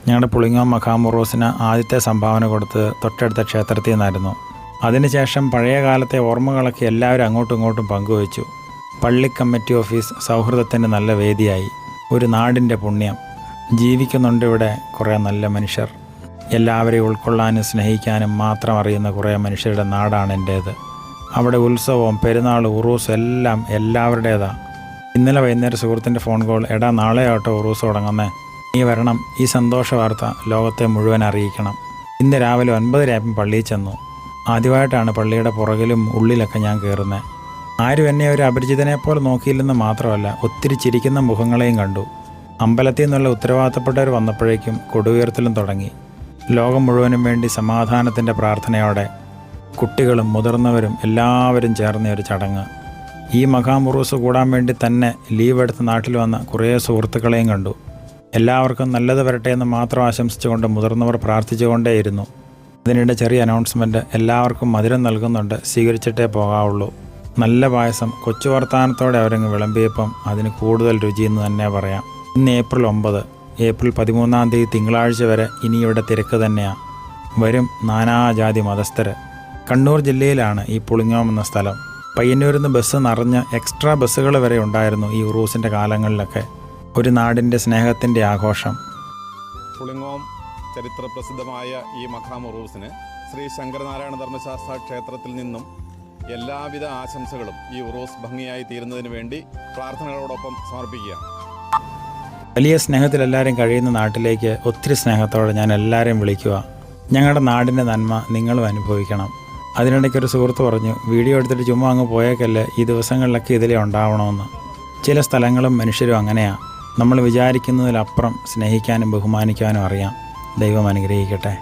ഞങ്ങളുടെ പുളിങ്ങോം മഖാം ഉറൂസിന് ആദ്യത്തെ സംഭാവന കൊടുത്തത് തൊട്ടടുത്ത ക്ഷേത്രത്തിൽ നിന്നായിരുന്നു. അതിനുശേഷം പഴയ കാലത്തെ ഓർമ്മകളൊക്കെ എല്ലാവരും അങ്ങോട്ടും ഇങ്ങോട്ടും പങ്കുവച്ചു. പള്ളി കമ്മിറ്റി ഓഫീസ് സൗഹൃദത്തിൻ്റെ നല്ല വേദിയായി. ഒരു നാടിൻ്റെ പുണ്യം. ജീവിക്കുന്നുണ്ട് ഇവിടെ കുറേ നല്ല മനുഷ്യർ. എല്ലാവരെയും ഉൾക്കൊള്ളാനും സ്നേഹിക്കാനും മാത്രം അറിയുന്ന കുറേ മനുഷ്യരുടെ നാടാണ് എൻ്റേത്. അവിടെ ഉത്സവവും പെരുന്നാൾ ഉറൂസും എല്ലാം എല്ലാവരുടേതാണ്. ഇന്നലെ വൈകുന്നേരം സുഹൃത്തിൻ്റെ ഫോൺ കോൾ, എടാ നാളെ ആട്ടോ ഉറൂസ് തുടങ്ങുന്നേ, നീ വരണം, ഈ സന്തോഷ വാർത്ത ലോകത്തെ മുഴുവൻ അറിയിക്കണം. ഇന്ന് രാവിലെ 9:30 പള്ളിയിൽ ചെന്നു. ആദ്യമായിട്ടാണ് പള്ളിയുടെ പുറകിലും ഉള്ളിലൊക്കെ ഞാൻ കയറുന്നത്. ആരും എന്നെ ഒരു അപരിചിതനെപ്പോലെ നോക്കിയില്ലെന്ന് മാത്രമല്ല, ഒത്തിരി ചിരിക്കുന്ന മുഖങ്ങളെയും കണ്ടു. അമ്പലത്തിൽ നിന്നുള്ള ഉത്തരവാദിത്തപ്പെട്ടവർ വന്നപ്പോഴേക്കും കൊടുവുയർത്തലും തുടങ്ങി. ലോകം മുഴുവനും വേണ്ടി സമാധാനത്തിൻ്റെ പ്രാർത്ഥനയോടെ കുട്ടികളും മുതിർന്നവരും എല്ലാവരും ചേർന്ന ഒരു ചടങ്ങ്. ഈ മഖാം ഉറൂസ് കൂടാൻ വേണ്ടി തന്നെ ലീവ് എടുത്ത് നാട്ടിൽ വന്ന കുറേ സുഹൃത്തുക്കളെയും കണ്ടു. എല്ലാവർക്കും നല്ലത് വരട്ടെ എന്ന് മാത്രം ആശംസിച്ചുകൊണ്ട് മുതിർന്നവർ പ്രാർത്ഥിച്ചുകൊണ്ടേയിരുന്നു. അതിനിടെ ചെറിയ അനൗൺസ്മെൻറ്റ്, എല്ലാവർക്കും മധുരം നൽകുന്നുണ്ട്, സ്വീകരിച്ചിട്ടേ പോകാവുള്ളൂ. നല്ല പായസം കൊച്ചു വർത്താനത്തോടെ അവരങ്ങ് വിളമ്പിയപ്പം അതിന് കൂടുതൽ രുചിയെന്ന് തന്നെ പറയാം. ഇന്ന് ഏപ്രിൽ 9. ഏപ്രിൽ 13 തിങ്കളാഴ്ച വരെ ഇനി ഇവിടെ തിരക്ക് തന്നെയാണ്. വരും നാനാജാതി മതസ്ഥർ. കണ്ണൂർ ജില്ലയിലാണ് ഈ പുളിങ്ങോം എന്ന സ്ഥലം. പയ്യന്നൂരിൽ നിന്ന് ബസ് നിറഞ്ഞ് എക്സ്ട്രാ ബസ്സുകൾ വരെ ഉണ്ടായിരുന്നു ഈ ഉറൂസിൻ്റെ കാലങ്ങളിലൊക്കെ. ഒരു നാടിൻ്റെ സ്നേഹത്തിൻ്റെ ആഘോഷം. പുളിങ്ങോം ചരിത്രപ്രസിദ്ധമായ ഈ മഖാം ഉറൂസിന് ശ്രീ ശങ്കരനാരായണ ധർമ്മശാസ്ത്ര ക്ഷേത്രത്തിൽ നിന്നും എല്ലാവിധ ആശംസകളും ഈ ഉറൂസ് ഭംഗിയായി തീരുന്നതിന് വേണ്ടി പ്രാർത്ഥനകളോടൊപ്പം സമർപ്പിക്കുക. വലിയ സ്നേഹത്തിൽ എല്ലാവരും കഴിയുന്ന നാട്ടിലേക്ക് ഒത്തിരി സ്നേഹത്തോടെ ഞാൻ എല്ലാവരെയും വിളിക്കുക. ഞങ്ങളുടെ നാടിൻ്റെ നന്മ നിങ്ങളും അനുഭവിക്കണം. അതിനിടയ്ക്കൊരു സുഹൃത്ത് പറഞ്ഞു, വീഡിയോ എടുത്തിട്ട് ചുമ്മാ അങ്ങ് പോയേക്കല്ലേ, ഈ ദിവസങ്ങളിലൊക്കെ ഇതിലേ ഉണ്ടാവണമെന്ന്. ചില സ്ഥലങ്ങളും മനുഷ്യരും അങ്ങനെയാണ്. നമ്മൾ വിചാരിക്കുന്നതിലപ്പുറം സ്നേഹിക്കാനും ബഹുമാനിക്കാനും അറിയാം. ദൈവം അനുഗ്രഹിക്കട്ടെ.